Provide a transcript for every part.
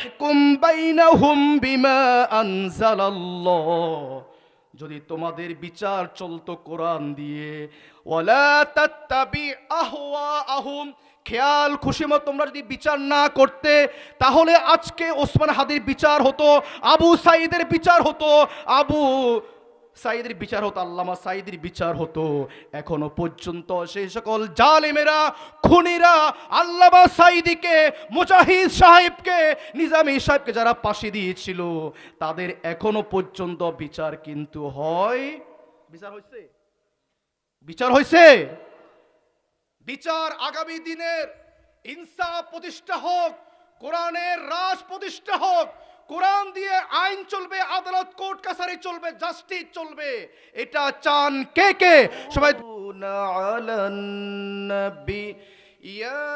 ফাহকুম বাইনাহুম বিমা আনজালাল্লাহ, যদি তোমাদের বিচার চলতো কোরআন দিয়ে, ওয়ালা তাত্তাবি আহওয়াআহুম, খেয়াল খুশিমত তোমরা যদি বিচার না করতে, তাহলে আজকে ওসমান হাদির বিচার হতো, আবু সাঈদের বিচার হতো, আবু সাঈদের বিচার হতো, আল্লামা সাঈদের বিচার হতো। এখনো পর্যন্ত সেই সকল জালেমেরা, খুনিরা, আল্লামা সাঈদীকে, মুজাহিদ সাহেবকে, নিজামী সাহেবকে যারা ফাঁসি দিয়েছিল, তাদের এখনো পর্যন্ত বিচার কিন্তু হয়। বিচার হয়েছে? বিচার হয়েছে? বিচার আগামী দিনের ইনসাফ প্রতিষ্ঠা হোক, কোরআনের রাজ প্রতিষ্ঠা হোক, কোরআন দিয়ে আইন চলবে, আদালত কোর্ট কাছারি চলবে, জাস্টিস চলবে, এটা চান কে কে? সবাই আলান নবী ইয়া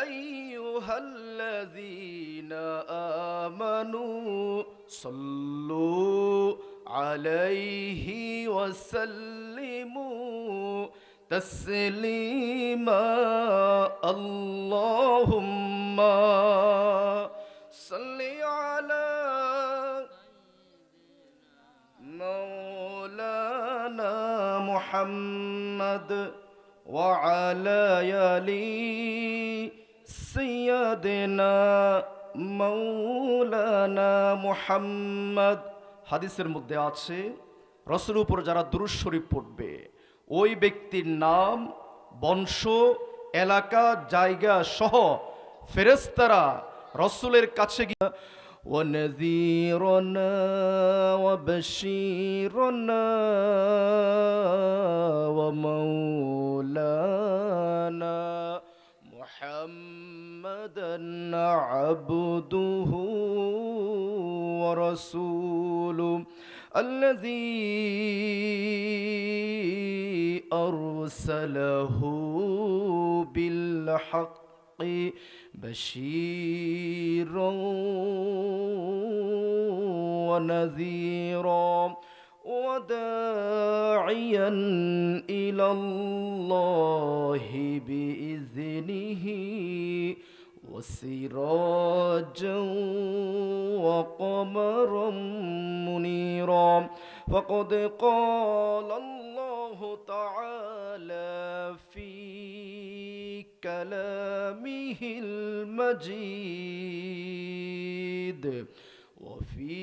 আইয়ুহাল্লাযীনা আমানু সাল্লু আলাইহি ওয়াসাল্লিমু তসলিমা। আল্লাহুম্মা সাল্লি আলা মাওলানা মুহাম্মদ ওয়া আলা আলি সাইয়্যিদিনা মাওলানা মুহাম্মদ। হাদিসের মধ্যে আছে, রাসূলের উপর যারা দুরূদ শরীফ পড়বে, ওই ব্যক্তির নাম, বংশ, এলাকা, জায়গা সহ ফেরেশতারা রাসূলের কাছে গিয়ে ওয়ানাযীরানা ওয়াবাশীরানা ওয়া মাওলানা মুহাম্মাদান আবদুহু ওয়া রাসূলুহু الذي أرسله بالحق بشيرا ونذيرا وداعيا إلى الله بإذنه وسراجا وقمرا منيرا. فقد قال الله تعالى في كلامه المجيد وفي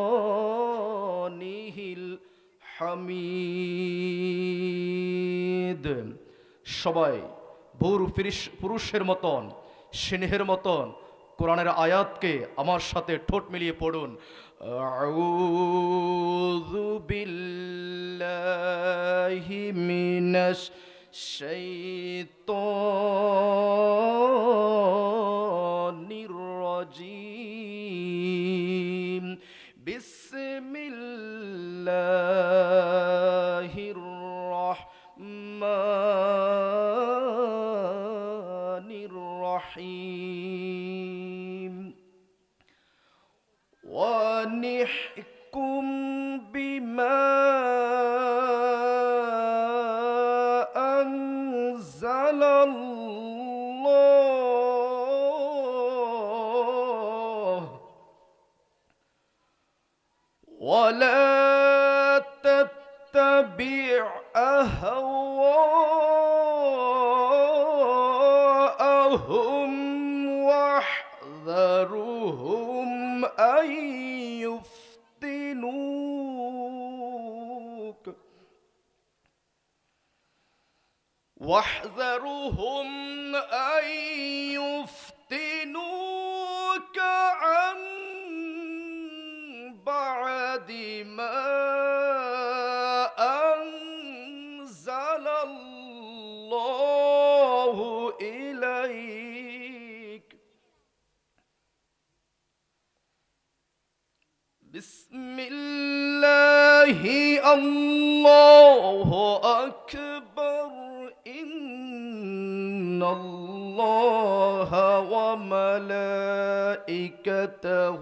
فرقانه الحميد. সবাই বৌর পুরুষের মতন, সিংহের মতন কোরআনের আয়াতকে আমার সাথে ঠোঁট মিলিয়ে পড়ুন। আউযু বিল্লাহি মিনাশ শাইতানির রাজীম। বিসমিল্লাহির রাহমানির রহিম। ওয়ানিহকুম বিমা আনজালাল্লাহ ওয়ালা তাত্তাবি' আহওয়াআহুম ওয়াহযারুহুম আন ইফতিনুক واحذرهم أن يفتنوك عن بعد ما أنزل الله إليك. بسم الله الله أكبر. إن الله وملائكته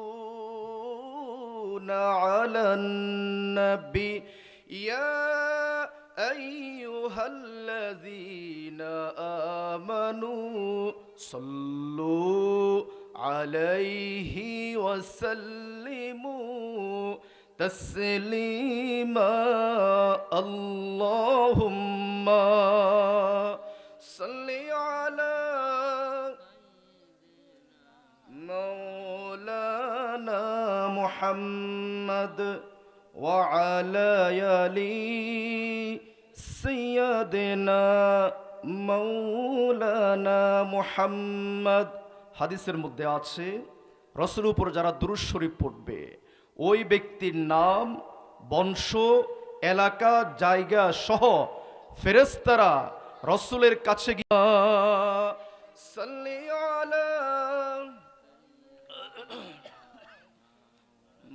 يصلون على النبي يا أيها الذين آمنوا صلوا عليه وسلموا تسليما اللهم صل على مولانا محمد وعلى آل سيدنا মৌলানা মুহাম্মদ। হাদিসের মধ্যে আছে রাসূলের উপর যারা দুরূদ শরীফ পড়বে ওই ব্যক্তির নাম, বংশ, এলাকা, জায়গা সহ ফেরেশতারা রাসূলের কাছে গিয়ে সাল্লি আলা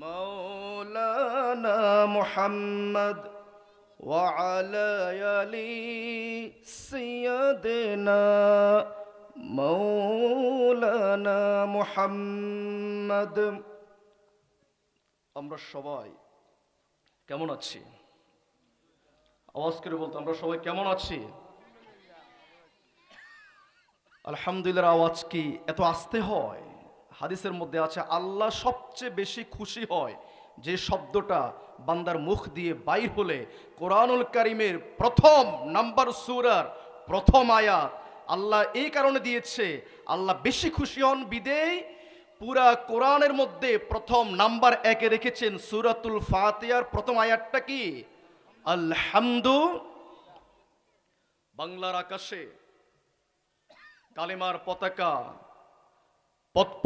মৌলানা মুহাম্মদ وعلى آل سيدنا مولانا محمد। আমরা সবাই কেমন আছি? আওয়াজ করে বলতে আমরা সবাই কেমন আছি? আলহামদুলিল্লাহ। আওয়াজ কি এত আস্তে হয়? হাদিসের মধ্যে আছে আল্লাহ সবচেয়ে বেশি খুশি হয় যে শব্দটা বান্দার মুখ দিয়ে বাইর হলে কোরআনুল কারীমের প্রথম নাম্বার সূরার প্রথম আয়াত আল্লাহ এই কারণে দিয়েছে, আল্লাহ বেশি খুশি হন বিদেই পুরা কোরআনের মধ্যে প্রথম নাম্বার 1-এ রেখেছেন সূরাতুল ফাতিহার প্রথম আয়াতটা কি? আলহামদু। বাংলার আকাশে কালেমার পতাকা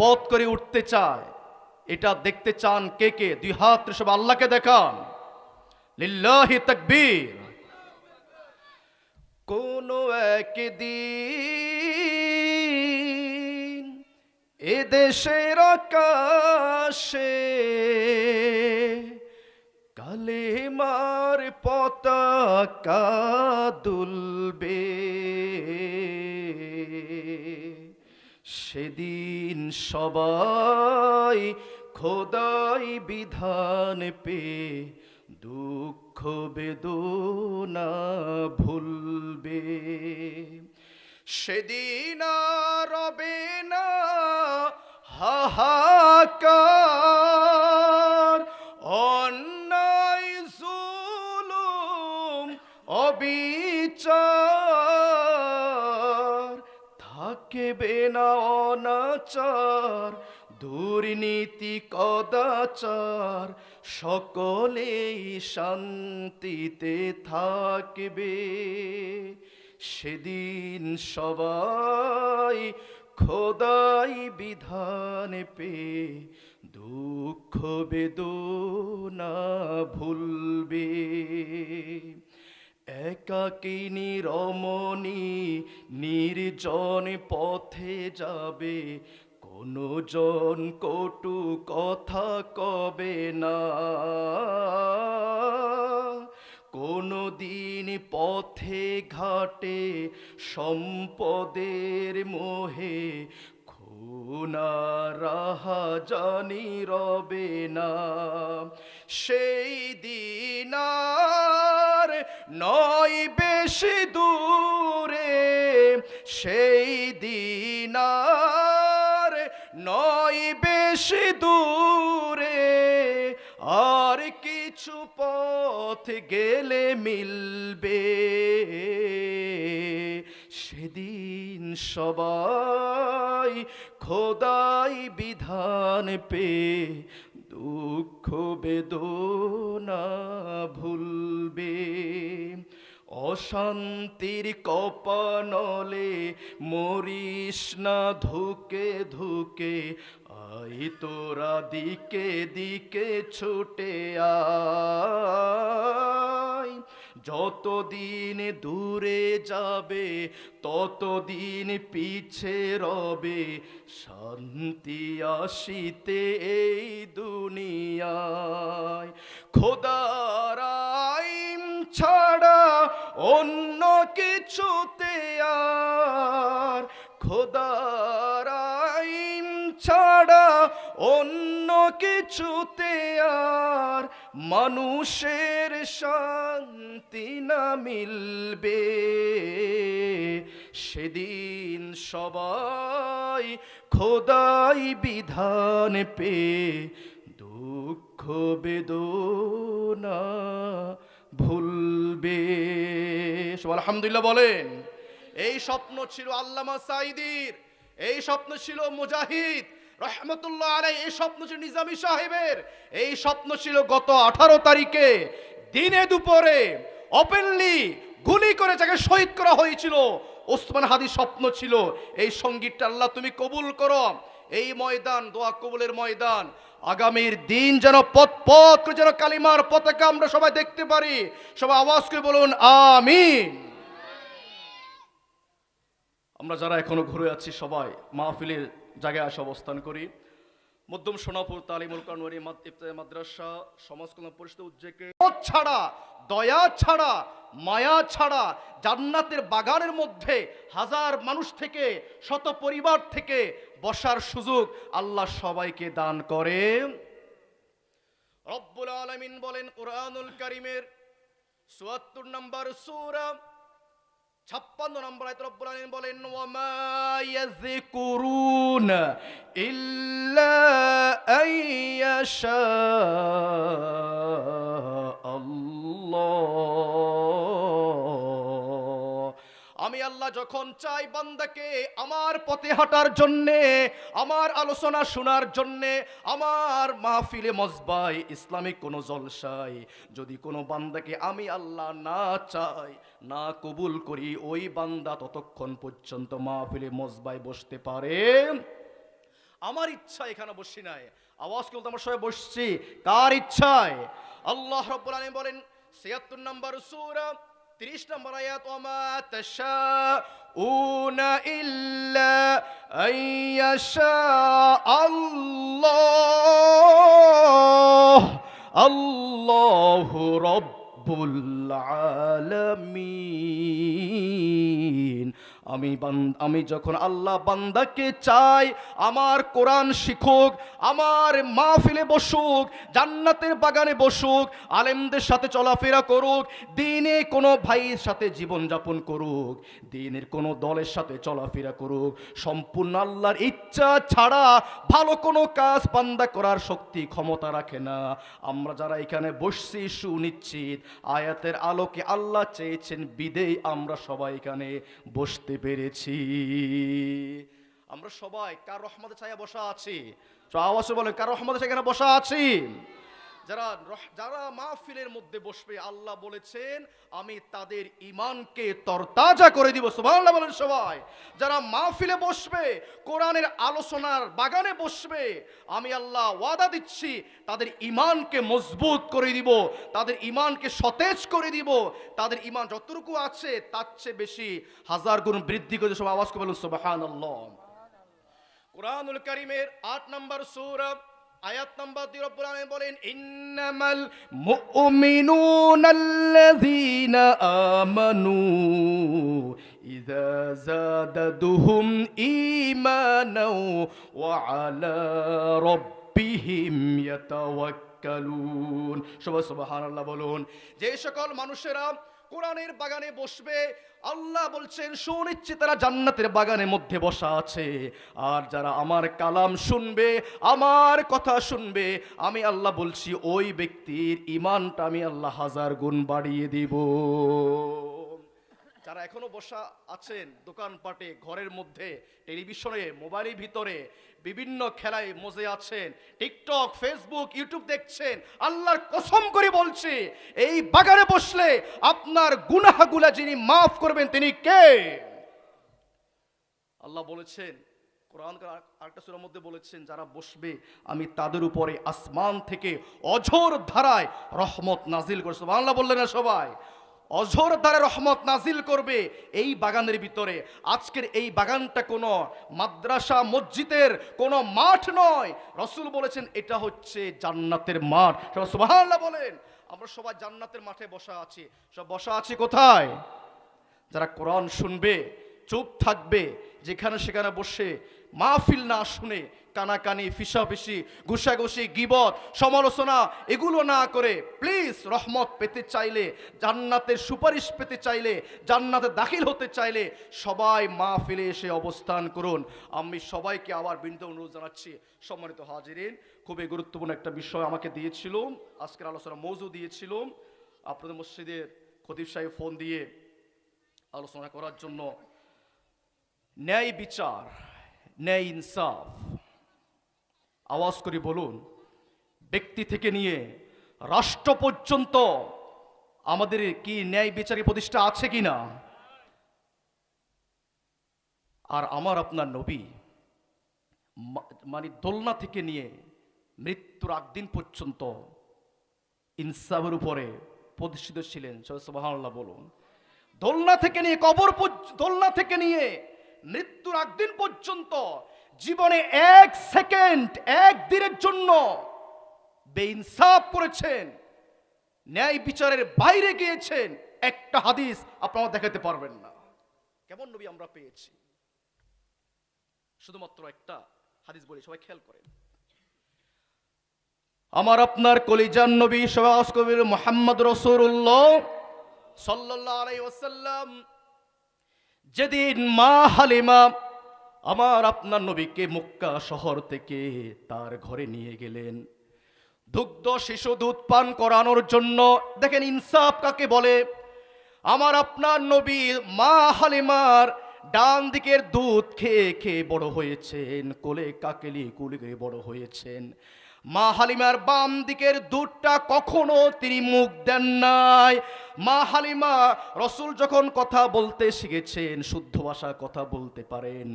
পথ করে উঠতে চায়, এটা দেখতে চান কে কে? দুই হাত সব আল্লাহকে দেখান, লিল্লাহি তাকবীর। কোন একদিন এ দেশের আকাশে কালেমার পতাকা দুলবে, সেদিন সবাই খোদাই বিধান পে দুঃখ বেদনা ভুলবে, সেদিন আর রবে না হাহাকার, অন্যায় জুলুম অবিচার, থাকবে না অনাচার দুর্নীতি কদাচার, সকলেই শান্তিতে থাকবে, সেদিন সবাই খোদাই বিধান পে দুঃখ বেদনা ভুলবে, একাকিনী রমণী নির্জন পথে যাবে, কোনো জন কটু কথা কবে না, কোনো দিন পথে ঘাটে সম্পদের মোহে খুনা রাহা জানি রবে না, সেই দিন আর নয় বেশি দূরে, সেই দিন আর নয় বেশি দূরে, আর কিছু পথ গেলে মিলবে, সেদিন সবাই খোদাই বিধান পে দুঃখ বেদনা ভুলবে, অশান্তির কপানলে মরিস না ধুকে ধুকে, আই তোরা দিকে দিকে ছুটে আয়, যতদিন দূরে যাবে ততদিন পিছে রবে, শান্তি আসিতে এই দুনিয়ায়, খোদার আইন ছাড়া অন্য কিছুতে আর, খোদার আইন ছাড়া অন্য কিছুতে আর মানুষের শান্তি না মিলবে, সেদিন সবাই খোদাই বিধান পে দুঃখ বেদনা ভুলবে। সবাই আলহামদুলিল্লাহ বলেন। এই স্বপ্ন ছিল আল্লামা সাঈদীর, এই স্বপ্ন ছিল মুজাহিদ রহমতুল্লাহ আলাইহি, এই স্বপ্ন ছিল নিজামী সাহেবের, এই স্বপ্ন ছিল গত 18 তারিখে দিনে দুপুরে ওপেনলি গুলি করে যাকে শহীদ করা হয়েছিল ওসমান হাদির স্বপ্ন ছিল এই সঙ্গীতটা আল্লাহ তুমি কবুল করো। এই ময়দান দোয়া কবুলের ময়দান, আগামীর দিন যেন পথ পথ করে যেন কালিমার পতাকা আমরা সবাই দেখতে পারি। সবাই আওয়াজ করে বলুন আমিন। আমরা যারা এখনো ঘুরে আছি সবাই মাহফিলের জায়গায় আসে অবস্থান করি। মধ্যম সোনাপুর তালিমুল কোরআন মাদ্রাসা সমাজ কল্যাণ পরিষদ উদ্যোগে ছাড়া, দয়া ছাড়া, মায়া ছাড়া জান্নাতের বাগানের মধ্যে হাজার মানুষ থেকে, শত পরিবার থেকে বসার সুযোগ আল্লাহ সবাইকে দান করে। রব্বুল আলামিন বলেন কোরআনুল কারীমের ৭৪ নম্বর সূরা 56 নম্বর আয়াতে রব্বুল আলামিন বলেন ওয়ামা ইয়াযকুরুনা ইল্লা আইয়াশা আল্লাহ। আমি আল্লাহ যখন চাই বান্দাকে আমার পথে হাঁটার জন্যে, আমার আলোচনা শোনার জন্যে, আমার মাহফিলে মজবায় ইসলামিক কোনো জলসায় যদি কোনো বান্দাকে আমি আল্লাহ না চাই, না কবুল করি, ওই বান্দা ততক্ষণ পর্যন্ত মাহফিলে মজবায় বসতে পারে। আমার ইচ্ছা এখানে বসি নাই, আওয়াজ করতে আমরা সবাই বসছি কার ইচ্ছায়? আল্লাহ রাব্বুল আলামিন বলেন ৭৬ নম্বর সূরা ৩০ নম্বর আয়াত ওয়ামা তাশাউনা ইল্লা আইয়াশা আল্লাহ আল্লাহু রাব্বুল আলামিন। আমি যখন আল্লাহ বান্দাকে চাই আমার কোরআন শিখুক, আমার মাহফিলে বসুক, জান্নাতের বাগানে বসুক, আলেমদের সাথে চলাফেরা করুক, দিনে কোনো ভাইয়ের সাথে জীবনযাপন করুক, দিনের কোনো দলের সাথে চলাফেরা করুক, সম্পূর্ণ আল্লাহর ইচ্ছা ছাড়া ভালো কোনো কাজ বান্দা করার শক্তি ক্ষমতা রাখে না। আমরা যারা এখানে বসছি সুনিশ্চিত আয়াতের আলোকে আল্লাহ চেয়েছেন বিদেই আমরা সবাই এখানে বসতে পেরেছি। আমরা সবাই কার রহমতের ছায়া বসা আছি? আওয়াজে বলেন কার রহমতের ছায়া এখানে বসা আছি? যারা মাহফিলের মধ্যে বসবে আল্লাহ বলেছেন আমি তাদের ঈমানকে তরতাজা করে দিব। সুবহানাল্লাহ বলেন সবাই। যারা মাহফিলে বসবে, কোরআনের আলোচনার বাগানে বসবে, আমি আল্লাহ ওয়াদা দিচ্ছি তাদের ঈমানকে মজবুত করে দিব, তাদের ঈমানকে সতেজ করে দিব, তাদের ঈমান যতটুকু আছে তার চেয়ে বেশি হাজার গুণ বৃদ্ধি করে। সব আওয়াজ করে বলুন সুবহানাল্লাহ। কোরআনুল কারীমের ৮ নম্বর সূরা আয়াত নাম্বার ২ রব্বুল আলামিন বলেন ইন্নামাল মুমিনুনাল্লাযীনা আমানু ইযা যাদাতুহুম ঈমানাও ওয়া আলা রাব্বিহিম ইয়াতাওয়াক্কালুন। সুবহানাল্লাহ বলুন। যে সকল মানুষেরা কোরআনের বাগানে বসবে আল্লাহ বলছেন সুনিশ্চিত তারা জান্নাতের বাগানের মধ্যে বসা আছে। আর যারা আমার কালাম শুনবে, আমার কথা শুনবে, আমি আল্লাহ বলছি ওই ব্যক্তির ঈমানটা আমি আল্লাহ হাজার গুণ বাড়িয়ে দিব। যারা এখনো বসা আছেন দোকানপাটে, ঘরের মধ্যে, টেলিভিশনে, মোবাইলের ভিতরে বিভিন্ন খেলায় মজে আছেন, টিকটক, ফেসবুক, ইউটিউব দেখছেন, আল্লাহর কসম করে বলছি এই বাগানে বসলে আপনার গুনাহগুলা যিনি মাফ করবেন তিনি কে? আল্লাহ বলেছেন কোরআন আরেকটা সূরার মধ্যে বলেছেন যারা বসবে আমি তাদের উপরে আসমান থেকে অঝোর ধারায় রহমত নাজিল করব। সুবহানাল্লাহ বললেন না সবাই? অঝোর ধারে রহমত নাজিল করবে এই বাগানের ভিতরে। আজকের এই বাগানটা কোনো মাদ্রাসা মসজিদের কোনো মাঠ নয়, রাসূল বলেছেন এটা হচ্ছে জান্নাতের মাঠ। সবাই সুবহানাল্লাহ বলেন। আমরা সবাই জান্নাতের মাঠে বসা আছি। সব বসা আছি কোথায়? যারা কোরআন শুনবে, চুপ থাকবে, যেখানে সেখানে বসে মাহফিল না শুনে কানাকানি, ফিসাফিসি, ঘুষাঘুষি, গীবত, সমালোচনা এগুলো না করে প্লিজ রহমত পেতে চাইলে, জান্নাতের সুপারিশ পেতে চাইলে, জান্নাতে দাখিল হতে চাইলে সবাই মাহফিলে এসে অবস্থান করুন। আমি সবাইকে আবার বিনীত অনুরোধ জানাচ্ছি। সম্মানিত হাজিরিন, খুবই গুরুত্বপূর্ণ একটা বিষয় আমাকে দিয়েছিল, আজকের আলোচনা মৌজু দিয়েছিল আপনাদের মসজিদের খতিব সাহেব ফোন দিয়ে আলোচনা করার জন্য। ন্যায় বিচার, ন্যায় ইনসাফ, আওয়াজ করে বলুন, ব্যক্তি থেকে নিয়ে রাষ্ট্র পর্যন্ত আমাদের কি ন্যায় বিচারী প্রতিষ্ঠা আছে কি না? আর আমার আপনার নবী মানে দোলনা থেকে নিয়ে মৃত্যুর আগ দিন পর্যন্ত ইনসাফের উপরে প্রতিষ্ঠিত ছিলেন। সুবহানাল্লাহ বলুন। দোলনা থেকে নিয়ে দোলনা থেকে নিয়ে মৃত্যুর আগ দিন পর্যন্ত জীবনে এক সেকেন্ড, এক দিনের জন্য বেইনসাফ করেছেন, ন্যায় বিচারের বাইরে গিয়েছেন, একটা হাদিস আপনারা দেখাতে পারবেন না। কেমন নবী আমরা পেয়েছি? শুধুমাত্র একটা হাদিস বলি, সবাই খেয়াল করেন। আমার আপনার কলিজান নবী সওয়াস কবির মুহাম্মদ রাসূলুল্লাহ সাল্লাল্লাহু আলাইহি ওয়াসাল্লাম যেদিন মা হালিমা আমার আপনার নবীকে মক্কা শহর থেকে তার ঘরে নিয়ে গেলেন দুগ্ধ শিশু দুধ পান করানোর জন্য। দেখেন ইনসাফ কাকে বলে। আমার আপনার নবী মা হালিমার ডান দিকের দুধ খেয়ে খেয়ে বড় হয়েছেন, কোলে কাকেলি কুলে বড় হয়েছেন। মা হালিমার বাম দিকের দুধটা কখনো তিনি মুখ দেন নাই। মা হালিমা রসুল যখন কথা বলতে শিখেছেন, শুদ্ধ ভাষা কথা বলতে পারেন,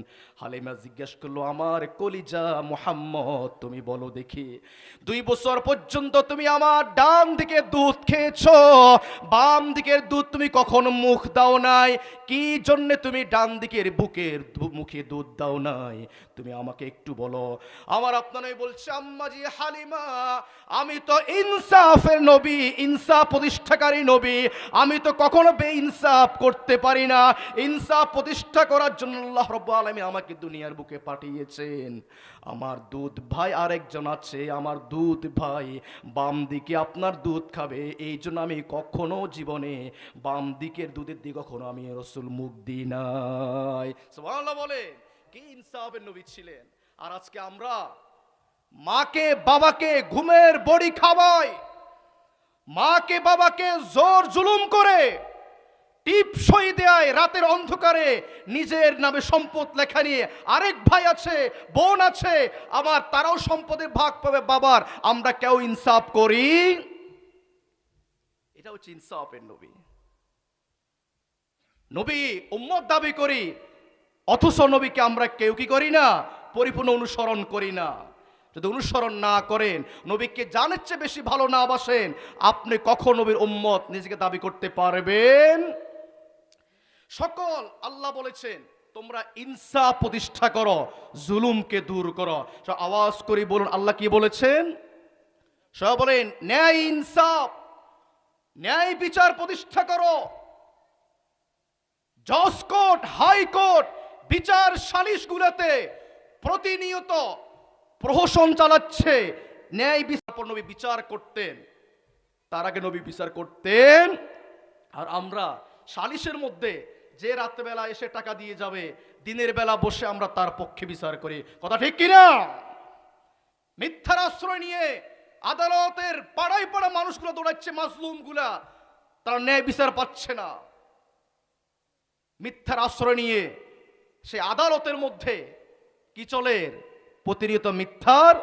হালিমা জিজ্ঞাসা করলো, আমার কলিজা মুহাম্মদ তুমি বলো দেখি, 2 বছর পর্যন্ত তুমি আমার ডান দিকে দুধ খেয়েছো, বাম দিকের দুধ তুমি কখনো মুখ দাও নাই, কি জন্যে তুমি ডান দিকের মুখে দুধ দাও নাই, তুমি আমাকে একটু বলো। আমার আপনার বলছে, আম্মাজি হালিমা, আমি তো ইনসাফের নবী, ইনসাফ প্রতিষ্ঠাকারী নবী, আমি তো কখনো বেইনসাফ করতে পারি না। ইনসাফ প্রতিষ্ঠা করার জন্য আল্লাহ রাব্বুল আলামিন আমাকে দুনিয়ার বুকে পাঠিয়েছেন। আমার দুধ ভাই আরেকজন আছে, আমার দুধ ভাই বাম দিকে আপনার দুধ খাবে, এই জন্য আমি কখনো জীবনে বাম দিকের দুধের দিকে কখনো আমি রাসূল মুখ দিই নাই। সুবহানাল্লাহ বলে, কি ইনসাফের নবী ছিলেন। আর আজকে আমরা মাকে বাবাকে ঘুমের বড়ি খাওয়াই, মাকে বাবাকে জোর জুলুম করে টিপসই দেয়, রাতের অন্ধকারে নিজের নামে সম্পদ লেখা নিয়ে আরেক ভাই আছে, বোন আছে, আবার তারাও সম্পদের ভাগ পাবে বাবার, আমরা কেউ ইনসাফ করি? এটা হচ্ছে ইনসাফের নবী। নবী উম্মত দাবি করি, অথচ নবীকে আমরা কেউ কি করি না, পরিপূর্ণ অনুসরণ করি না। যদি অনুসরণ না করেন, নবীকে জানের চেয়ে বেশি ভালো না বাসেন, আপনি কখন নবীর উম্মত নিজেকে দাবি করতে পারবেন? সকল আল্লাহ বলেছেন তোমরা ইনসাফ প্রতিষ্ঠা করো, জুলুমকে দূর করো। আওয়াজ করে বলুন আল্লাহ কি বলেছেন? সবাই বলেন, ন্যায় ইনসাফ, ন্যায় বিচার প্রতিষ্ঠা করো। জজ কোর্ট, হাইকোর্ট, বিচার সালিশগুলোতে প্রতিনিয়ত প্রহসন চালাচ্ছে। ন্যায় বিচার নবী বিচার করতেন, তার আগে নবী বিচার করতেন। আর আমরা সালিশের মধ্যে যে রাত্রেবেলা এসে টাকা দিয়ে যাবে, দিনের বেলা বসে আমরা তার পক্ষে বিচার করি। কথা ঠিক কিনা? মিথ্যার আশ্রয় নিয়ে আদালতের পাড়ায় পাড়া মানুষগুলো দৌড়াচ্ছে, মাজলুমগুলা, তারা ন্যায় বিচার পাচ্ছে না। মিথ্যার আশ্রয় নিয়ে সে আদালতের মধ্যে কি চলে, প্রতিনিয়ত মিথ্যার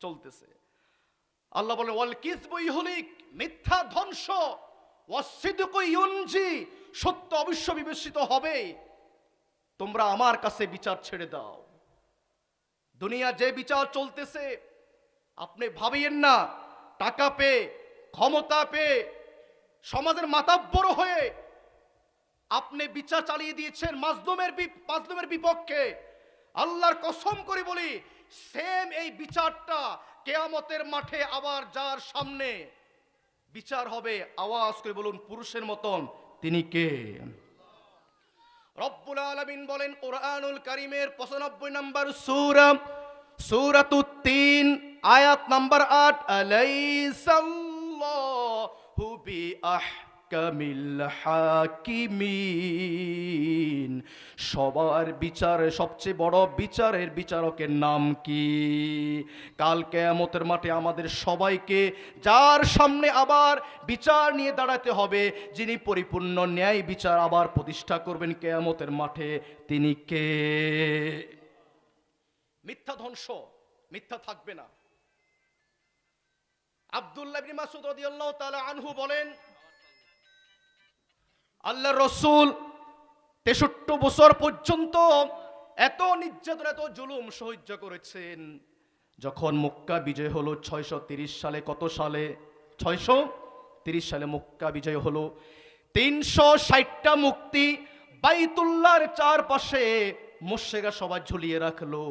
চলতেছে। আল্লাহ বলে, ওয়াল কিযবু ইহলিক, মিথ্যা ধ্বংস, ওয়াসসিদকু ইউনজি, সত্য অবশ্য বিবেচিত হবে। তোমরা আমার কাছে বিচার ছেড়ে দাও। দুনিয়া যে বিচার চলতেছে, আপনি ভাবিয়েন না টাকা পেয়ে, ক্ষমতা পেয়ে, সমাজের মাতাব্বর হয়ে আপনি বিচার চালিয়ে দিয়েছেন মাজলুমের বিপক্ষে। আল্লাহর কসম করে বলি, সেম এই বিচারটা কিয়ামতের মাঠে আবার যার সামনে বিচার হবে, আওয়াজ করে বলুন পুরুষের মতন, তিনি কে? রব্বুল আলামিন বলেন কোরআনুল কারীমের 95 নম্বর সূরা, সূরাতুত তিন, আয়াত নাম্বার 8, আলাইসাল্লাহু বিআহকামিল হাকিমিন। সবার বিচারে সবচেয়ে বড় বিচারের বিচারকের নাম কি? কাল কিয়ামতের মাঠে আমাদের সবাইকে যার সামনে আবার বিচার নিয়ে দাঁড়াতে হবে, যিনি পরিপূর্ণ ন্যায় বিচার আবার প্রতিষ্ঠা করবেন কিয়ামতের মাঠে, তিনি কে? মিথ্যা ধ্বংস, মিথ্যা থাকবে না। আব্দুল্লাহ ইবনে মাসউদ রাদিয়াল্লাহু তাআলা আনহু বলেন, আল্লাহর রাসূল 63 বছর পর্যন্ত এত নির্যাতন, এত জুলুম সহ্য করেছেন। যখন মক্কা বিজয় হলো 630 সালে, কত সালে? 630 সালে মক্কা বিজয় হলো। 360টা মূর্তি বাইতুল্লাহর চারপাশে মুশরিকরা সবাই ঝুলিয়ে রাখলো।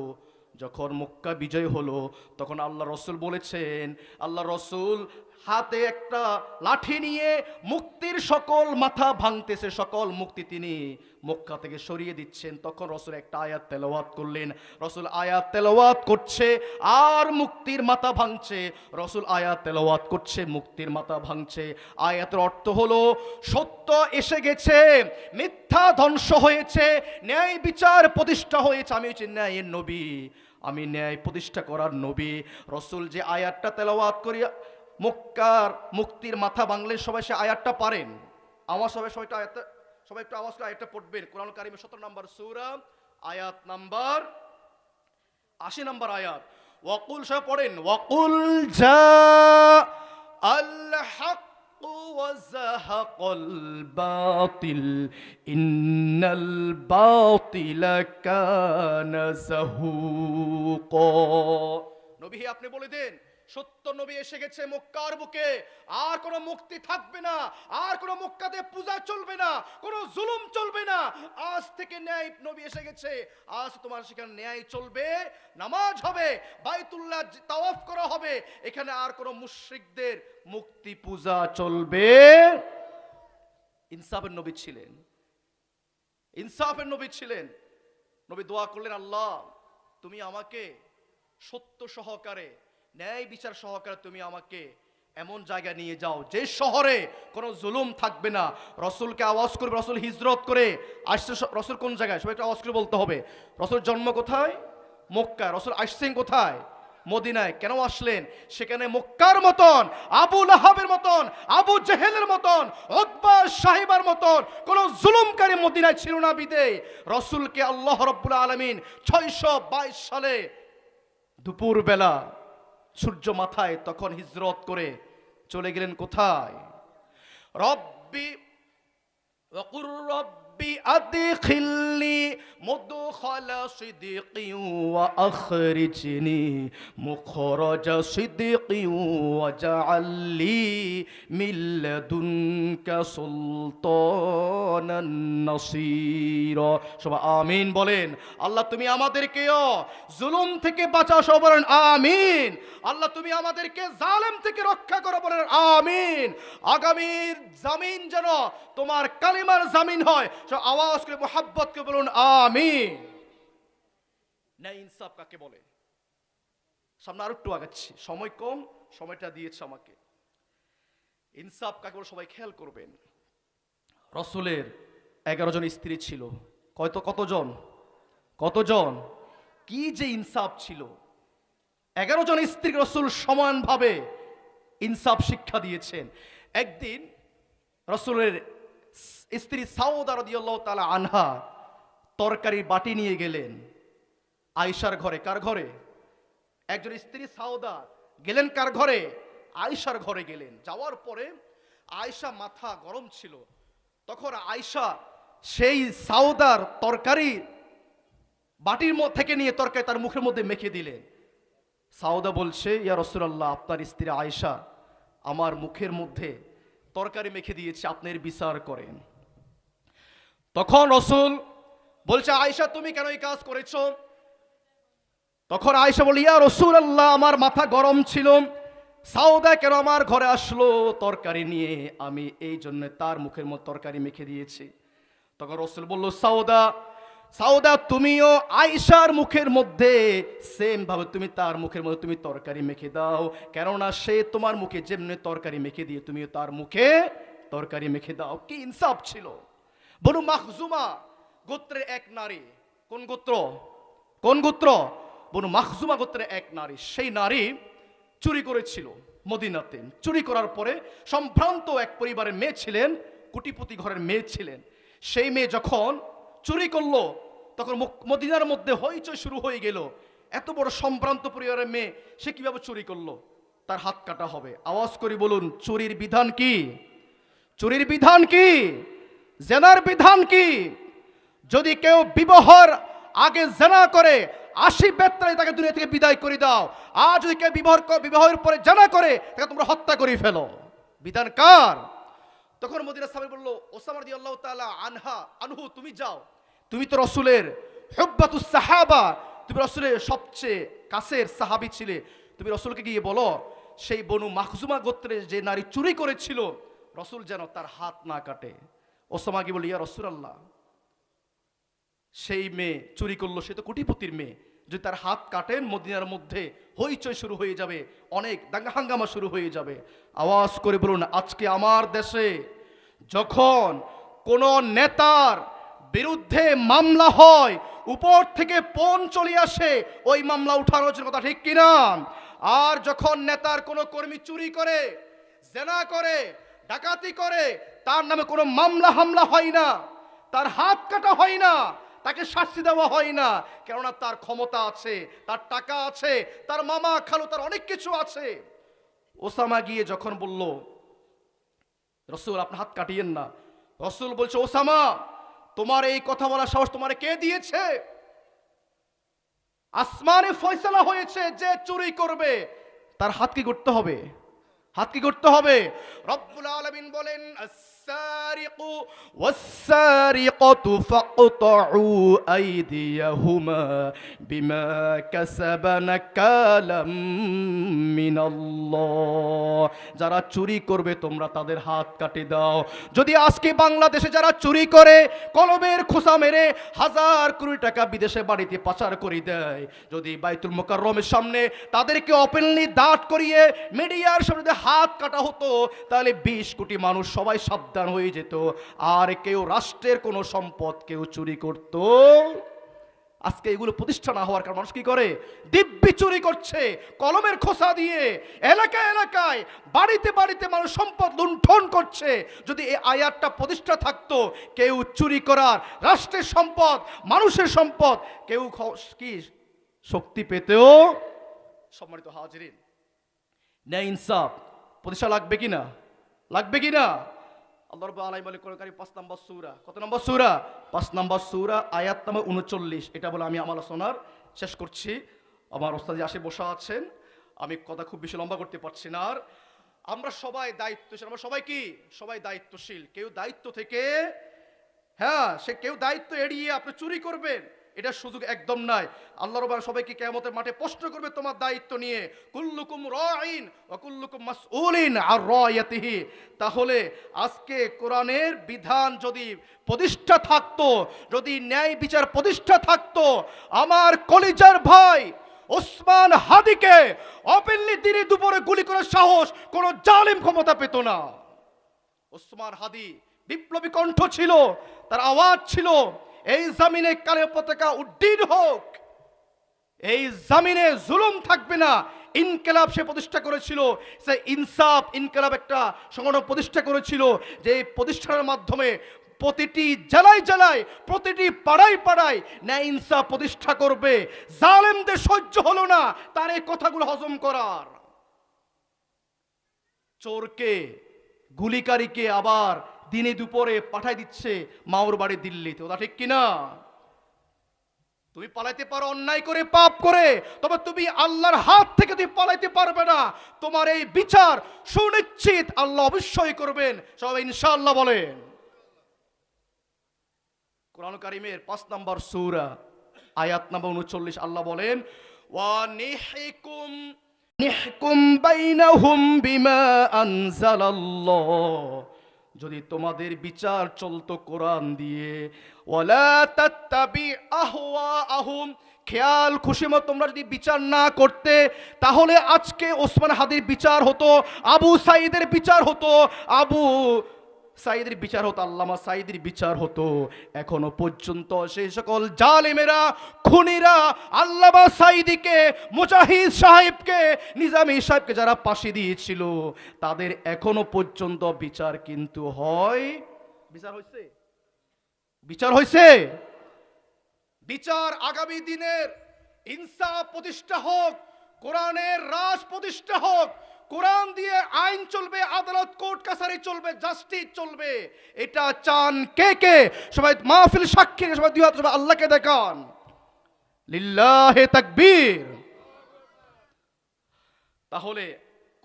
যখন মক্কা বিজয় হলো তখন আল্লাহ রসুল বলেছেন, আল্লাহ রসুল হাতে একটা লাঠি নিয়ে মুক্তির সকল মাথা ভাঙতেছে, সকল মুক্তি তিনি মক্কা থেকে সরিয়ে দিচ্ছেন। তখন রসুল একটা আয়াত তেলাওয়াত করলেন। রসুল আয়াত তেলাওয়াত করছে আর মুক্তির মাথা ভাঙছে, রসুল আয়াত তেলাওয়াত করছে, মুক্তির মাথা ভাঙছে। আয়াতের অর্থ হলো সত্য এসে গেছে, মিথ্যা ধ্বংস হয়েছে, ন্যায় বিচার প্রতিষ্ঠা হয়েছে। আমি হচ্ছি ন্যায়ের নবী, আমি ন্যায় প্রতিষ্ঠা করার নবী। রসুল যে আয়াতটা তেলাওয়াত করি মক্কার মুক্তির মাথা ভাঙলেন, সবাই সে আয়াতটা পারেন? আমার সবাই একটু আওয়াজ করে আয়াতটা পড়বেন। কোরআন কারীমের 17 নম্বর সূরা, আয়াত নাম্বার 80 নম্বর আয়াত। ওয়াকুল সবাই পড়েন, ওয়াকুল জা আল হক ওয়া যাহাকাল বাতিল ইন্নাল বাতিলা কানা যাহুকা। নবী আপনি বলে দেন, সত্য নবী এসে গেছে মক্কার বুকে, আর কোনো মুক্তি থাকবে না, আর কোনো মক্কাতে পূজা চলবে না, কোনো জুলুম চলবে না। আজ থেকে ন্যায় নবী এসে গেছে, আজ তোমার সেখানে ন্যায় চলবে, নামাজ হবে, বাইতুল্লাহ তাওয়াফ করা হবে, এখানে আর কোনো মুশরিকদের মুক্তি পূজা চলবে। ইনসাফের নবী ছিলেন, ইনসাফের নবী ছিলেন। নবী দোয়া করলেন, আল্লাহ তুমি আমাকে সত্য সহকারে, ন্যায় বিচার সহকারে তুমি আমাকে এমন জায়গায় নিয়ে যাও যে শহরে কোনো জুলুম থাকবে না। রসুলকে আওয়াজ করবে, রসুল হিজরত করে আসছে। রসুল কোন জায়গায়? সবাই একটু আওয়াজ করে বলতে হবে। রসুল জন্ম কোথায়? মক্কা। রসুল আসছেন কোথায়? মদিনায়। কেন আসলেন? সেখানে মক্কার মতন, আবু লাহাবের মতন, আবু জেহেলের মতন, উতবা সাহিবার মতন কোন জুলুমকারী মদিনায় ছিল না। বিদে রসুলকে আল্লাহ রাব্বুল আলামিন 622 সালে দুপুর বেলা সূর্য মাথায় তখন হিজরত করে চলে গেলেন কোথায়? রব্বি ওয়াকুর রব্বি আদখিলনি মুদখালা সিদকি ওয়া আখরিজনি মুখরাজা সিদকি ওয়াজআললি মিন লাদুনকা সুলতানান নাসীরা। সবাই আমিন বলেন। আল্লাহ তুমি আমাদেরকেও জুলুম থেকে বাঁচাও, সবাই বলেন আমিন। আল্লাহ তুমি আমাদেরকে জালেম থেকে রক্ষা করো, বলেন আমিন। আগামীর জামিন যেন তোমার কালিমার জামিন হয়, সব আওয়াজ করে মুহাব্বতকে বলুন আমিন। ন্যায় ইনসাফ কাকে বলে? সামনে আরো একটু আগাচ্ছি, সময় কম, সময়টা দিয়েছে আমাকে। ইনসাফ কাকে বলে সবাই খেয়াল করবেন। রসুলের 11 জন স্ত্রী ছিল। কতজন? কি যে ইনসাফ ছিল! 11 জন স্ত্রী রসুল সমানভাবে ইনসাফ শিক্ষা দিয়েছেন। একদিন রসুলের স্ত্রী সাউদা রাদিয়াল্লাহু তাআলা আনহা তরকারির বাটি নিয়ে গেলেন আয়েশার ঘরে। কার ঘরে? একজন স্ত্রী সাউদা গেলেন কার ঘরে? আয়েশার ঘরে গেলেন। যাওয়ার পরে আয়েশা মাথা গরম ছিল, তখন আয়েশা সেই সাউদার তরকারি বাটির মধ্যে থেকে নিয়ে তরকারি তার মুখের মধ্যে মেখে দিলেন। সাউদা বলছে, ইয়া রাসূলুল্লাহ, আপনার স্ত্রী আয়েশা আমার মুখের মধ্যে তরকারি মেখে দিয়েছে, আপনি এর বিচার করেন। তখন রসুল বলছে, আয়েশা তুমি কেন এই কাজ করেছো? তখন আয়েশা বলি, ইয়া রাসূলুল্লাহ, আমার মাথা গরম ছিল, সাউদা কেন আমার ঘরে আসলো তরকারি নিয়ে, আমি এই জন্য তার মুখের মধ্যে তরকারি মেখে দিয়েছি। তখন রাসূল বলল, সাউদা, সাউদা তুমিও আয়েশার মুখের মধ্যে সেম ভাবে তুমি তার মুখের মধ্যে তুমি তরকারি মেখে দাও, কেননা সে তোমার মুখে যেমনি তরকারি মেখে দিয়ে তুমিও তার মুখে তরকারি মেখে দাও। কি ইনসাফ ছিল! বনু মাখজুমা গোত্রের এক নারী, কোন গোত্র? কোন গোত্র? বনু মাখজুমা গোত্রের এক নারী। সেই নারী চুরি করেছিল মদিনাতে। চুরি করার পরে সম্ভ্রান্ত এক পরিবারের মেয়ে ছিলেন, কোটিপতি ঘরের মেয়ে ছিলেন। সেই মেয়ে যখন চুরি করলো তখন মদিনার মধ্যে হইচই শুরু হয়ে গেল। এত বড় সম্ভ্রান্ত পরিবারের মেয়ে, সে কিভাবে চুরি করলো? তার হাত কাটা হবে। আওয়াজ করে বলুন, চুরির বিধান কি? চুরির বিধান কি? জেনার বিধান কি? যদি কেউ বিবাহের আগে জেনা করে 80 বেত্রায় তাকে দুনিয়া থেকে বিদায় করে দাও। আর যদি কেউ বিবাহের পরে জেনা করে তাকে তোমরা হত্যা করে ফেলো। বিধান কার? তখন মদিনা সাহাবী বলল, ওসামা রাদিয়াল্লাহু তাআলা আনহু তুমি যাও, তুমি তো রাসূলের হুব্বাতুস সাহাবা, তুমি রাসূলের সবচেয়ে কাছের সাহাবী ছিলে, তুমি রাসূলকে গিয়ে বলো সেই বনু মাখজুমা গোত্রের যে নারী চুরি করেছিল রাসূল যেন তার হাত না কাটে। ওসামা কি বলি, ইয়া রাসূলুল্লাহ, সেই মেয়ে চুরি করলো, সে তো কোটিপতির মেয়ে, যদি তার হাত কাটেন মদিনার মধ্যে হইচই শুরু হয়ে যাবে, অনেক দাঙ্গা হাঙ্গামা শুরু হয়ে যাবে। আওয়াজ করে বলুন, আজকে আমার দেশে যখন কোন নেতার বিরুদ্ধে মামলা হয়, উপর থেকে পণ চলে আসে ওই মামলা উঠানোর জন্য, কথা ঠিক কিনা? আর যখন নেতার কোনো কর্মী চুরি করে, জেনা করে, ডাকাতি করে, তার নামে কোনো মামলা হামলা হয় না, তার হাত কাটা হয় না, তাকে শাস্তি দেওয়া হয় না, কেননা তার ক্ষমতা আছে, তার টাকা আছে, তার মামা খালু, তার অনেক কিছু আছে। ওসামা গিয়ে যখন বলল, রাসূল আপনি হাত কাটিয়েন না, রাসূল বলছে, ওসামা তোমার এই কথা বলার সাহস তোমার কে দিয়েছে? আসমানে ফয়সালা হয়েছে যে চুরি করবে তার হাত কি করতে হবে? হাত কি করতে হবে? রব্বুল আলামিন বলেন, আস-সারিকু ওয়াস-সারিকাতু ফাকতাউ আইদিয়াহুমা বিমা কাসাবা নাকালাম মিনাল্লাহ। যারা চুরি করবে তোমরা তাদের হাত কাটে দাও। যদি আজকে বাংলাদেশে যারা চুরি করে কলমের খোসা মেরে হাজার কোটি টাকা বিদেশে বাড়িতে পাচার করে দেয়, যদি বাইতুল মুকাররমের সামনে তাদেরকে ওপেনলি দাঁড় করিয়ে মিডিয়ার সামনে হাত কাটা হতো, তাহলে 20 কোটি মানুষ সবাই সাবধান হয়ে যেত, আর কেউ রাষ্ট্রের কোনো সম্পদ কেউ চুরি করত। আজকে এগুলো প্রতিষ্ঠা না হওয়ার কারণে মানুষ কি করে? দিব্যি চুরি করছে কলমের খোসা দিয়ে, এলাকায় এলাকায়, বাড়িতে বাড়িতে মানুষ সম্পদ লুণ্ঠন করছে। যদি এই আয়াতটা প্রতিষ্ঠা থাকতো, কেউ চুরি করার, রাষ্ট্রের সম্পদ, মানুষের সম্পদ কেউ কি শক্তি পেতেও। সম্মানিত হাজিরিন, ন্যায় ইনসাফ প্রতিষ্ঠা লাগবে কিনা? লাগবে কিনা? আল্লাহ রাব্বুল আলামিন বলে কোরআন কারীম 5 নম্বর সূরা, কত নম্বর সূরা? 5 নম্বর সূরা, আয়াত নম্বর 39। এটা বলে আমি আমার আলোচনার শেষ করছি। আমার ওস্তাদ আসে বসা আছেন, আমি কথা খুব বেশি লম্বা করতে পারছি না। আর আমরা সবাই দায়িত্বশীল, আমরা সবাই কি? সবাই দায়িত্বশীল। কেউ দায়িত্ব থেকে, হ্যাঁ, সে কেউ দায়িত্ব এড়িয়ে আপনি চুরি করবেন, এটা সুযোগ একদম নাই। আল্লাহ রাব্বুল সবাইকে কিয়ামতের মাঠে প্রশ্ন করবে তোমার দায়িত্ব নিয়ে। কুল্লুকুম রাঈন ওয়া কুল্লুকুম মাসউলিন আর রায়াতিহি। তাহলে আজকে কোরআনের বিধান যদি প্রতিষ্ঠা থাকতো, যদি ন্যায় বিচার প্রতিষ্ঠা থাকতো, আমার কলিজার ভাই ওসমান হাদিকে ওপেনলি দিনে দুপুরে গুলি করার সাহস কোন জালিম ক্ষমতা পেত না। ওসমান হাদি বিপ্লবী কণ্ঠ ছিল, তার আওয়াজ ছিল, এই জমিনে কালের পতাকা উড্ডীন হোক, এই জমিনে জুলুম থাকবে না। ইনকিলাব সে প্রতিষ্ঠা করেছিল, সে ইনসাফ ইনকিলাব একটা সংগঠন প্রতিষ্ঠা করেছিল, যে প্রতিষ্ঠানের মাধ্যমে প্রতিটি জেলায় জেলায়, প্রতিটি পাড়ায় পাড়ায় ন্যায় ইনসাফ প্রতিষ্ঠা করবে। জালেমদের সহ্য হলো না তার এই কথাগুলো হজম করার। চোরকে, গুলিকারীকে আবার দিনে দুপুরে পাঠাই দিচ্ছে মাওর বাড়ি দিল্লিতে, ওটা ঠিক কিনা? তুমি পালাইতে পারো অন্যায় করে, পাপ করে, তবে তুমি আল্লাহর হাত থেকে তুমি পালাইতে পারবে না। তোমার এই বিচার সুনিশ্চিত আল্লাহ অবশ্যই করবেন। সবাই ইনশাআল্লাহ বলেন। কোরআন কারীমের 5 নম্বর সূরা, আয়াত নম্বর 39, আল্লাহ বলেন, ওয়া নিহকুম বাইনাহুম বিমা আনজালাল্লাহ। যদি তোমাদের বিচার চলতো কোরআন দিয়ে, ওয়ালা তাত্তাবি আহওয়াআহুম, খেয়াল খুশিমত তোমরা যদি বিচার না করতে, তাহলে আজকে ওসমান হাদির বিচার হতো, আবু সাঈদের বিচার হতো, আবু সাঈদের বিচার হতো, আল্লামা সাঈদের বিচার হতো। এখনো পর্যন্ত সেই সকল জালেমেরা, খুনিরা আল্লামা সাঈদীকে, মুজাহিদ সাহেবকে, নিজামী সাহেবকে যারা ফাঁসি দিয়েছিল, তাদের এখনো পর্যন্ত বিচার কিন্তু হয়। বিচার হয়েছে? বিচার হয়েছে? বিচার আগামী দিনের ইনসাফ প্রতিষ্ঠা হোক, কোরআনের রাজ প্রতিষ্ঠা হোক, কোরআন দিয়ে আইন চলবে, আদালত কোর্ট কাছারি চলবে, জাস্টিস চলবে। এটা চান কে কে? সবাই মাহফিল সাক্ষী, সবাই দুই হাত সবাই আল্লাহকে দেখান, লিল্লাহে তাকবীর। তাহলে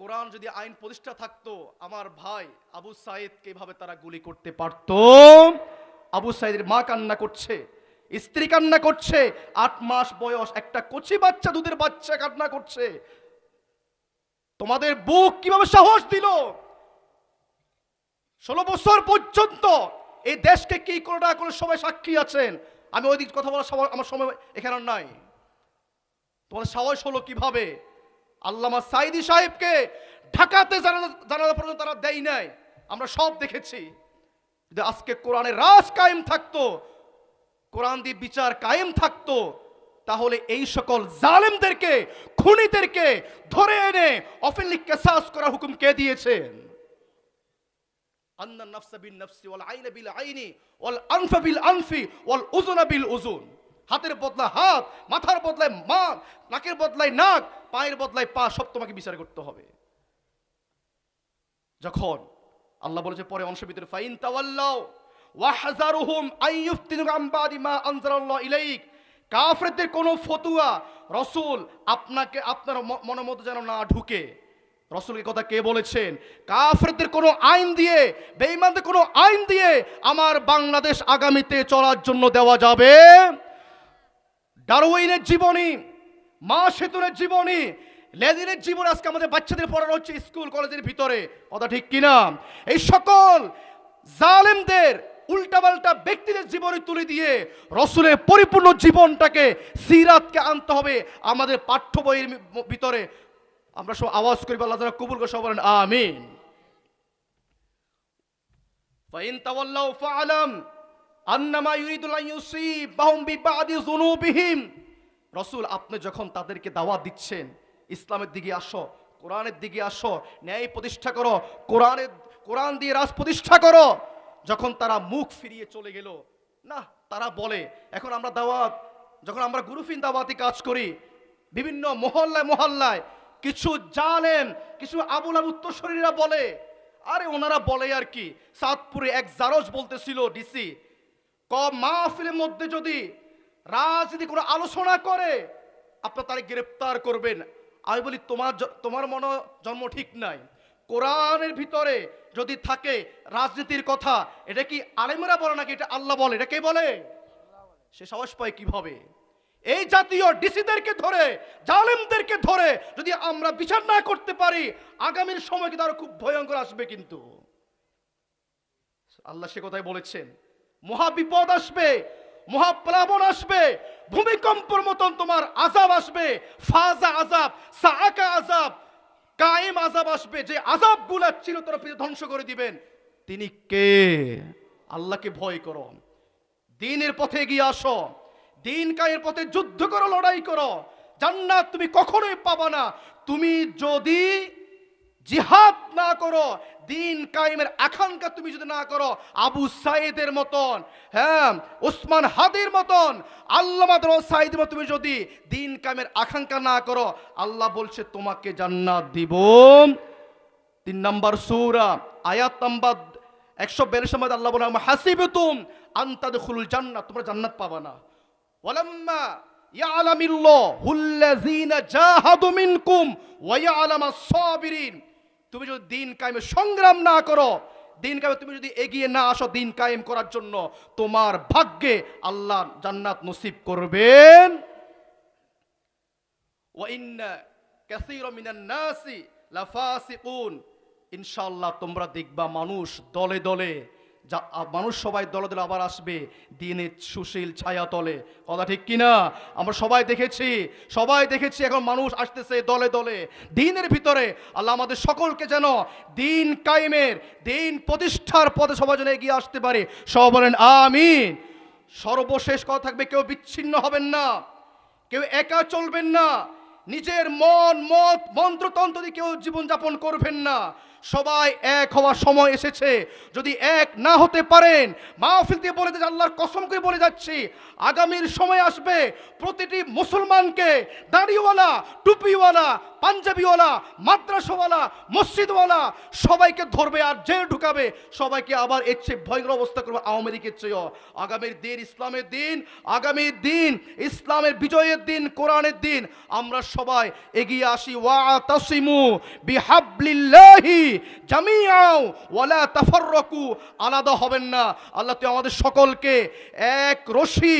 কোরআন যদি আইন প্রতিষ্ঠা থাকতো, আমার ভাই আবু সাঈদকে এভাবে তারা গুলি করতে পারত? আবু সাঈদের মা কান্না করছে, স্ত্রী কান্না করছে, 8 মাস বয়স একটা কচি বাচ্চা, দুধের বাচ্চা কান্না করছে। তোমাদের বুক কিভাবে সাহস দিল? 16 বছর পর্যন্ত এই দেশকে কি করে না করে সবাই সাক্ষী আছেন। আমি ওই দিক কথা বলার আমার সময় এখানে নাই। তোমাদের সাহস হলো কিভাবে? আল্লামা সাঈদী সাহেবকে ঢাকাতে জানালা পর্যন্ত তারা দেয় নাই, আমরা সব দেখেছি। যদি আজকে কোরআনের রাজ কায়েম থাকতো, কোরআন দিয়ে বিচার কায়েম থাকতো, তাহলে এই সকল জালেমদেরকে, খুনিদেরকে ধরে এনে অফেনলি কিসাস করার হুকুম কে দিয়েছেন? আন্নান নাফসা বিন নাফসি ওয়াল আইনা বিল আইনি ওয়াল আনফা বিল আনফি ওয়াল উযুনা বিল উযুন। হাতের বদলায় হাত, মাথার বদলায় মাথা, নাকের বদলায় নাক, পায়ের বদলায় পা, সব তোমাকে বিচার করতে হবে। যখন আল্লাহ বলেছে পরে অংশের ভিতরে, ফাইন তাওয়াল্লাউ ওয়াহযারুহুম আইয়ুফতিনুকা আম বাদি মা আনজালাল্লাহু ইলাইক, কাফেরদের কোনো ফতোয়া রাসূল আপনাকে আপনার মনের মধ্যে যেন না ঢুকে। রাসূলের কথা কে বলেছেন? কাফেরদের কোনো আইন দিয়ে, বেঈমানদের কোনো আইন দিয়ে আমার বাংলাদেশ আগামীতে চলার জন্য দেওয়া যাবে। ডারউইনের জীবনী, মা সেতুরের জীবনী, লেনিনের জীবন আজকে আমাদের বাচ্চাদের পড়ানো হচ্ছে স্কুল কলেজের ভিতরে, কথা ঠিক কিনা? এই সকল জালেমদের, উল্টাপাল্টা ব্যক্তিদের জীবনে তুলে দিয়ে রাসূলের পরিপূর্ণ জীবনটাকে, সিরাতকে আনতে হবে আমাদের পাঠ্য বইয়ের ভিতরে। আমরা সব আওয়াজ করি, আল্লাহ তাআলা কবুল করে, সব বলেন আমিন। ফাইন তাওয়াল্লাউ ফাআলাম আন্নামা ইউরিদু আন ইউসিবাহুম বিবাদি যুনুবিহিম। রাসূল আপনি যখন তাদেরকে দাওয়াত দিচ্ছেন, ইসলামের দিকে আসো, কোরআনের দিকে আসো, ন্যায় প্রতিষ্ঠা করো, কোরআন দিয়ে রাজ প্রতিষ্ঠা করো, যখন তারা মুখ ফিরিয়ে চলে গেল, না তারা বলে, এখন আমরা দাওয়াত, যখন আমরা গুরুফিন দাওয়াতি কাজ করি, বিভিন্ন মহল্লায় মহল্লায় কিছু জালেম, কিছু আবুল উত্তরসূরিরা বলে, আরে ওনারা বলে আর কি, সাদপুরে এক জারজ বলতেছিল ডিসি, মাহফিলের মধ্যে যদি রাজনীতি কোনো আলোচনা করে আপনার তারে গ্রেফতার করবেন। আমি বলি তোমার মনে জন্ম ঠিক নাই। কোরআনের ভিতরে যদি থাকে রাজনীতির কথা, এটা কি আলেমরা বলে নাকি এটা আল্লাহ বলে? এটা কে বলে? সে সাহস পায় কিভাবে? এই জাতীয় ডিসিদেরকে ধরে, জালেমদেরকে ধরে যদি আমরা বিচার না করতে পারি, আগামীর সময় কিন্তু আরো খুব ভয়ঙ্কর আসবে। কিন্তু আল্লাহ সে কথাই বলেছেন, মহা বিপদ আসবে, মহাপ্লাবন আসবে, ভূমিকম্পের মতন তোমার আযাব আসবে, ফাজা আযাব, সাআকা আযাব, কায়েম আযাব আসবে, যে আযাবগুলো চিরতরে ধ্বংস করে দিবেন। তিনি কে? আল্লাহকে ভয় করো, দ্বীনের পথে এগিয়ে আসো, দ্বীন কায়েমের পথে যুদ্ধ করো, লড়াই করো। জান্নাত তুমি কখনোই পাবা না তুমি যদি জিহাদ না করো, দ্বীন কায়েমের আকাঙ্ক্ষা তুমি যদি না করো। আবু সাঈদের মতন, হ্যাঁ ওসমান হাদির মতন, আল্লামা সাঈদের মতন তুমি যদি দ্বীন কায়েমের আকাঙ্ক্ষা না করো, আল্লাহ বলছে তোমাকে জান্নাত দিব। 3 নম্বর সূরা আয়াত নাম্বার 142 নম্বর আল্লাহ বলে, হাসিবতুম আন তাদখুলুল জান্নাত, তোমরা জান্নাত পাবা না। ওয়ালাম্মা ইয়ালামিল্লাহুল্লাযীনা জাহাদু মিনকুম ওয়া ইয়ালামাস সাবিরিন, তুমি যদি দ্বীন কায়েমে সংগ্রাম না করো, দ্বীন কায়েমে তুমি যদি এগিয়ে না আসো দ্বীন কায়েম করার জন্য, তোমার ভাগ্যে আল্লাহ জান্নাত নসিব করবেন। ওয়া ইন্না কাসীরাম মিনান নাসি লাফাসিকুন, ইনশাআল্লাহ তোমরা দেখবা মানুষ দলে দলে মানুষ সবাই দলে দলে আবার আসবে দিনের সুশীল ছায়া তলে। কথা ঠিক কিনা? আমরা সবাই দেখেছি এখন মানুষ আসতেছে দলে দলে দিনের ভিতরে। আল্লাহ আমাদের সকলকে যেন দিন কায়েমের, দিন প্রতিষ্ঠার পথে সবাই যেন এগিয়ে আসতে পারে। সবাই বলেন আমিন। সর্বশেষ কথা থাকবে, কেউ বিচ্ছিন্ন হবেন না, কেউ একা চলবেন না, নিজের মন মত মন্ত্রতন্ত্র দিয়ে কেউ জীবনযাপন করবেন না। সবাই এক হওয়ার সময় এসেছে। যদি এক না হতে পারেন, মাহফিল দিয়ে বলে যাচ্ছে, আল্লাহর কসম করে বলে যাচ্ছি, আগামীর সময় আসবে প্রতিটি মুসলমানকে দাড়িওয়ালা, টুপিওয়ালা, পাঞ্জাবিওয়ালা, মাদ্রাসাওয়ালা, মসজিদওয়ালা সবাইকে ধরবে আর জেল ঢুকাবে। সবাইকে আবার এর চেয়ে ভয়ঙ্কর অবস্থা করবে আওয়ামী লীগের চেয়েও। আগামীর দিন ইসলামের দিন, আগামীর দিন ইসলামের বিজয়ের দিন, কোরআনের দিন। আমরা সবাই এগিয়ে আসি। ওয়াতাসিমু বিহাবলিল্লাহি জামিআও ওয়ালা তাফাররাকু। আলাদা হবেন না। আল্লাহ তুই আমাদের সকলকে এক রশি,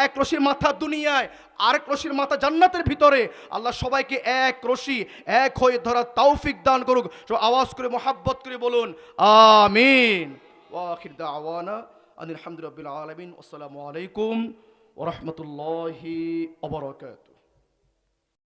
এক রশির মাথা দুনিয়ায়, আরেক রশির মাথা জান্নাতের ভিতরে। আল্লাহ সবাইকে এক রশি, এক হয়ে ধরার তৌফিক দান করুক। আওয়াজ করে মোহাব্বত করে বলুন আমিন। ওয়া আখির দাওয়ানা আলহামদুলিল্লাহি রাব্বিল আলামিন। আসসালামু আলাইকুম ওয়া রাহমাতুল্লাহি ওয়া বারাকাতুহু।